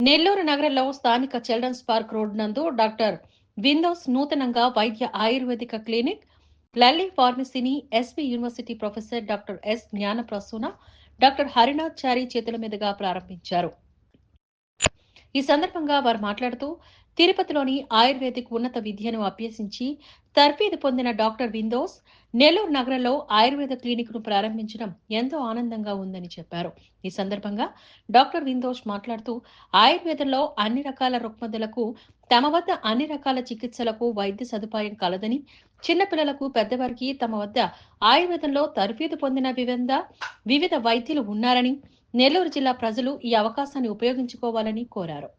నెల్లూరు నగరంలో స్థానిక children's park road నందు డాక్టర్ విందోస్ నూతనంగా వైద్య ఆయుర్వేదిక క్లినిక్, లల్లీ ఫార్మసీని SV university professor doctor S Gnanaprasuna, doctor Harinath Chari చేతుల మీదుగా ప్రారంభించారు. ఈ సందర్భంగా వారు మాట్లాడుతూ, తిరుపతిలోని ఆయుర్వేదిక్ ఉన్నత విద్యను అభ్యసించి తర్ఫీదు పొందిన డాక్టర్ విందోస్ నెల్లూరు నగరంలో ఆయుర్వేద క్లినిక్ ను ప్రారంభించడం ఎంతో ఆనందంగా ఉందని చెప్పారు. ఈ సందర్భంగా డాక్టర్ విందోస్ మాట్లాడుతూ, ఆయుర్వేదంలో అన్ని రకాల రుగ్మతలకు తమ వద్ద అన్ని రకాల చికిత్సలకు వైద్య సదుపాయం కలదని, చిన్నపిల్లలకు పెద్దవారికి తమ వద్ద ఆయుర్వేదంలో తర్ఫీదు పొందిన వివిధ వైద్యులు ఉన్నారని, నెల్లూరు జిల్లా ప్రజలు ఈ అవకాశాన్ని ఉపయోగించుకోవాలని కోరారు.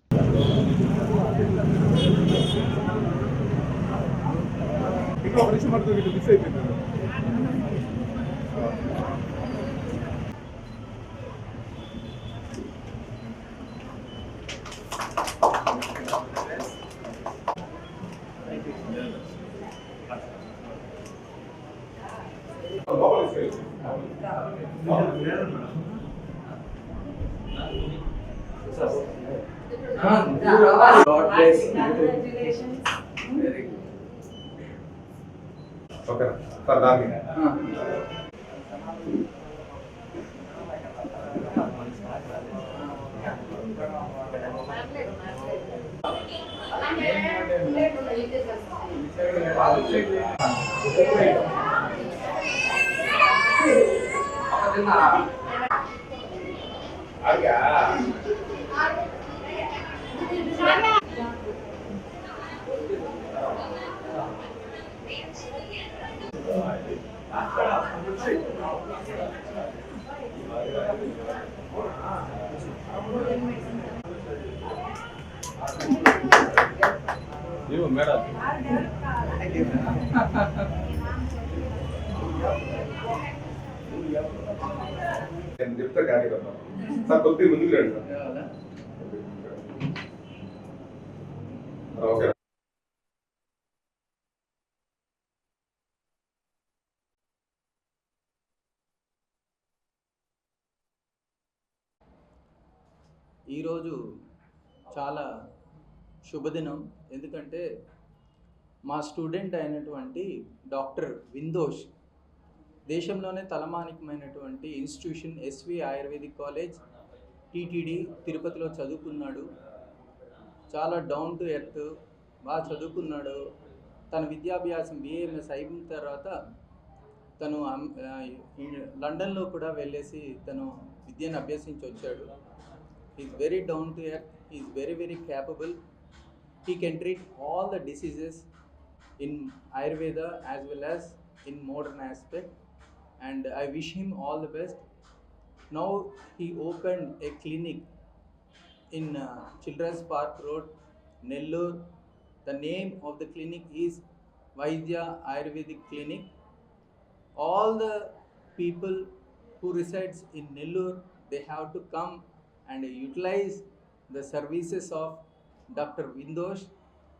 God bless you. Congratulations. Very good. Okay, sir, done. You, madam. నేను చెప్తా కానీ కదా సార్ కొద్దిగా ముందుకు రండి సార్. ఓకే. ఈరోజు చాలా శుభదినం. ఎందుకంటే మా స్టూడెంట్ అయినటువంటి డాక్టర్ విందోష్ దేశంలోనే తలమానికమైనటువంటి institution SV ayurvedic college TTD తిరుపతిలో చదువుకున్నాడు. చాలా డౌన్ టు ఎర్త్, బాగా చదువుకున్నాడు. తన విద్యాభ్యాసం బిఏఎంఎస్ అయిన తర్వాత తను లండన్లో కూడా వెళ్ళేసి తను విద్యను అభ్యసించి వచ్చాడు. Is very down to earth, is very capable. He can treat all the diseases in Ayurveda as well as in modern aspect, and I wish him all the best. Now he opened a clinic in Children's Park Road, Nellore. The name of the clinic is Vaidya Ayurvedic Clinic. All the people who resides in Nellore, they have to come and utilize the services of Dr. Vindosh.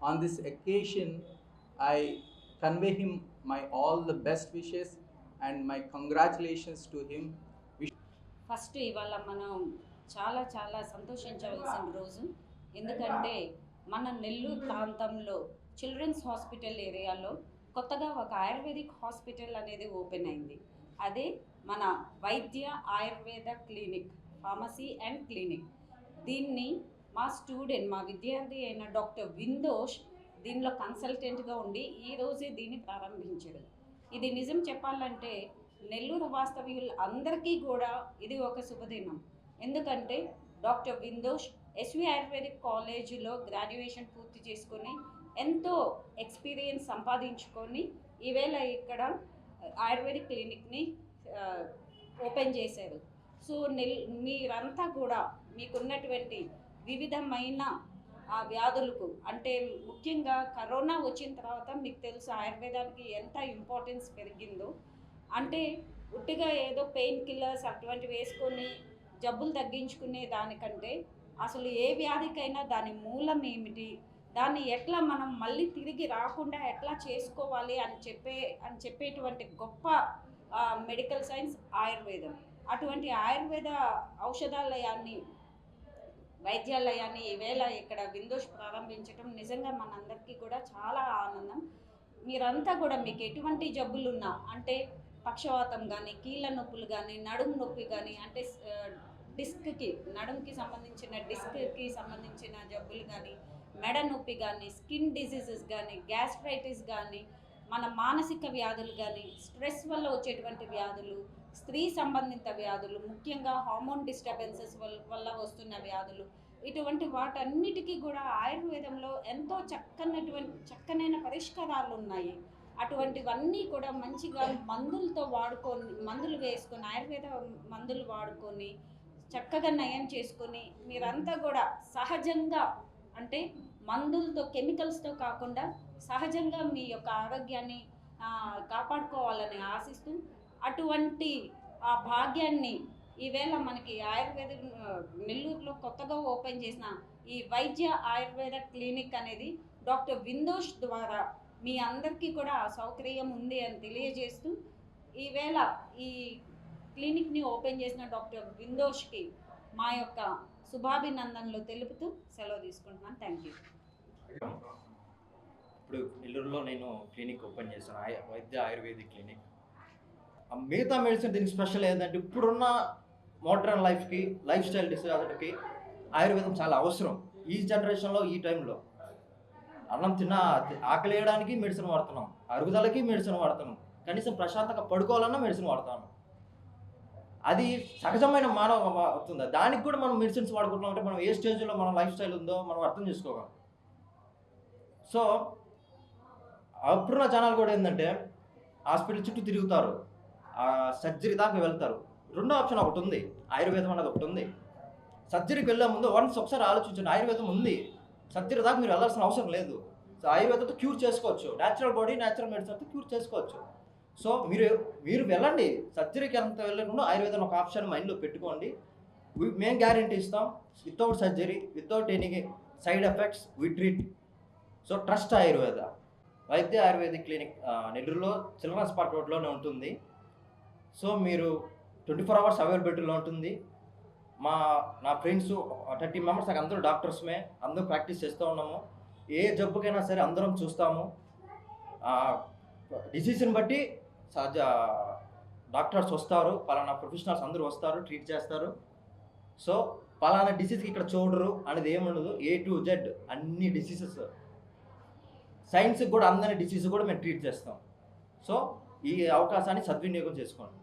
On this occasion, I convey him my all the best wishes and my congratulations to him. First ఇవాళ మనం చాలా చాలా సంతోషించవలసిన రోజు. ఎందుకంటే మన నెల్లూరు ప్రాంతంలో children's hospital ఏరియాలో కొత్తగా ఒక ఆయుర్వేదిక్ హాస్పిటల్ అనేది ఓపెన్ అయింది. అదే మన వైద్య Ayurveda clinic, pharmacy and clinic. దీన్ని మా స్టూడెంట్, మా విద్యార్థి అయిన డాక్టర్ విందోష్ దీనిలో కన్సల్టెంట్గా ఉండి ఈరోజే దీన్ని ప్రారంభించాడు. ఇది నిజం చెప్పాలంటే నెల్లూరు వాస్తవ్యులు అందరికీ కూడా ఇది ఒక శుభదినం. ఎందుకంటే డాక్టర్ విందోష్ ఎస్వి ఆయుర్వేదిక్ కాలేజీలో గ్రాడ్యుయేషన్ పూర్తి చేసుకొని ఎంతో ఎక్స్పీరియన్స్ సంపాదించుకొని ఈవేళ ఇక్కడ ఆయుర్వేదిక్ క్లినిక్ని ఓపెన్ చేశారు. సో మీరంతా కూడా మీకున్నటువంటి వివిధమైన వ్యాధులకు, అంటే ముఖ్యంగా కరోనా వచ్చిన తర్వాత మీకు తెలుసు ఆయుర్వేదానికి ఎంత ఇంపార్టెన్స్ పెరిగిందో. అంటే ఉట్టిగా ఏదో పెయిన్ కిల్లర్స్ అటువంటివి వేసుకొని జబ్బులు తగ్గించుకునే దానికంటే అసలు ఏ వ్యాధికైనా దాని మూలం ఏమిటి, దాన్ని ఎట్లా మనం మళ్ళీ తిరిగి రాకుండా ఎట్లా చేసుకోవాలి అని చెప్పేటువంటి గొప్ప మెడికల్ సైన్స్ ఆయుర్వేదం. అటువంటి ఆయుర్వేద ఔషధాలయాన్ని వైద్యాలయాన్ని ఈవేళ ఇక్కడ విందోష్ ప్రారంభించడం నిజంగా మనందరికీ కూడా చాలా ఆనందం. మీరంతా కూడా మీకు ఎటువంటి జబ్బులున్నా, అంటే పక్షవాతం కానీ, కీళ్ళ నొప్పులు కానీ, నడుము నొప్పి కానీ, అంటే డిస్క్కి, నడుముకి సంబంధించిన డిస్క్కి సంబంధించిన జబ్బులు కానీ, మెడ నొప్పి కానీ, స్కిన్ డిసీజెస్ కానీ, గ్యాస్ట్రైటిస్ కానీ, మన మానసిక వ్యాధులు కానీ, స్ట్రెస్ వల్ల వచ్చేటువంటి వ్యాధులు, స్త్రీ సంబంధిత వ్యాధులు, ముఖ్యంగా హార్మోన్ డిస్టర్బెన్సెస్ వల్ల వస్తున్న వ్యాధులు, ఇటువంటి వాటన్నిటికీ కూడా ఆయుర్వేదంలో ఎంతో చక్కనైన పరిష్కారాలు ఉన్నాయి. అటువంటివన్నీ కూడా మంచిగా మందులు వేసుకొని, ఆయుర్వేద మందులు వాడుకొని చక్కగా నయం చేసుకొని మీరంతా కూడా సహజంగా, అంటే మందులతో, కెమికల్స్తో కాకుండా సహజంగా మీ యొక్క ఆరోగ్యాన్ని కాపాడుకోవాలని ఆశిస్తూ, అటువంటి ఆ భాగ్యాన్ని ఈవేళ మనకి నెల్లూరులో కొత్తగా ఓపెన్ చేసిన ఈ వైద్య ఆయుర్వేద క్లినిక్ అనేది డాక్టర్ విందోష్ ద్వారా మీ అందరికీ కూడా ఆ సౌకర్యం ఉంది అని తెలియజేస్తూ, ఈవేళ ఈ క్లినిక్ని ఓపెన్ చేసిన డాక్టర్ విందోష్కి మా యొక్క శుభాభినందనలు తెలుపుతూ సెలవు తీసుకుంటున్నాను. Thank you. ఇప్పుడు నెల్లూరులో నేను క్లినిక్ ఓపెన్ చేశాను, వైద్య ఆయుర్వేదిక్ క్లినిక్. మిగతా మెడిసిన్ దీనికి స్పెషల్ ఏంటంటే, ఇప్పుడున్న మోడర్న్ లైఫ్ స్టైల్ డిసార్డర్కి ఆయుర్వేదం చాలా అవసరం. ఈ జనరేషన్లో, ఈ టైంలో అన్నం ఆకలి వేయడానికి మెడిసిన్ వాడుతున్నాం, అరుగుదలకి మెడిసిన్ వాడుతున్నాం, కనీసం ప్రశాంతంగా పడుకోవాలన్నా మెడిసిన్ వాడుతున్నాం. అది సహజమైన మానవ అవుతుంది. దానికి కూడా మనం మెడిసిన్స్ వాడుకుంటున్నాం అంటే మనం ఏ స్టేజ్లో మన లైఫ్ స్టైల్ ఉందో మనం అర్థం చేసుకోగలం. సో అప్పుడున్న జనాలు కూడా ఏంటంటే హాస్పిటల్ చుట్టూ తిరుగుతారు, సర్జరీ దాకా వెళ్తారు. రెండో ఆప్షన్ ఒకటి ఉంది, ఆయుర్వేదం అనేది ఒకటి ఉంది. సర్జరీకి వెళ్ళే ముందు ఒకసారి ఆలోచించండి, ఆయుర్వేదం ఉంది, సర్జరీ దాకా మీరు వెళ్ళాల్సిన అవసరం లేదు. సో ఆయుర్వేదంతో క్యూర్ చేసుకోవచ్చు, న్యాచురల్ బాడీ న్యాచురల్ మెడిసిన్తో క్యూర్ చేసుకోవచ్చు. సో మీరు వెళ్ళండి, సర్జరీకి ఎంత వెళ్ళకుండా ఆయుర్వేదం ఒక ఆప్షన్ మైండ్లో పెట్టుకోండి. మేము గ్యారంటీ ఇస్తాం, without surgery, without any side effects we treat. So trust Ayurveda Vaidya ayurvedic clinic నెల్లూరులో చిల్డ్రన్స్ పార్క్ రోడ్లోనే ఉంటుంది. సో మీరు 24 hours అవైలబిలిటీలో ఉంటుంది. నా ఫ్రెండ్స్ 30 members అందరూ డాక్టర్స్మే, అందరూ ప్రాక్టీస్ చేస్తూ ఉన్నాము. ఏ జబ్బుకైనా సరే అందరం చూస్తాము. డిసీజ్ని బట్టి డాక్టర్స్ వస్తారు, పలానా ప్రొఫెషనల్స్ అందరూ వస్తారు, ట్రీట్ చేస్తారు. సో పలానా డిసీజ్కి ఇక్కడ చూడరు అనేది ఏముండదు, A to Z అన్ని డిసీజెస్, సైన్స్కి కూడా అందరి డిసీజ్ కూడా మేము ట్రీట్ చేస్తాం. సో ఈ అవకాశాన్ని సద్వినియోగం చేసుకోండి.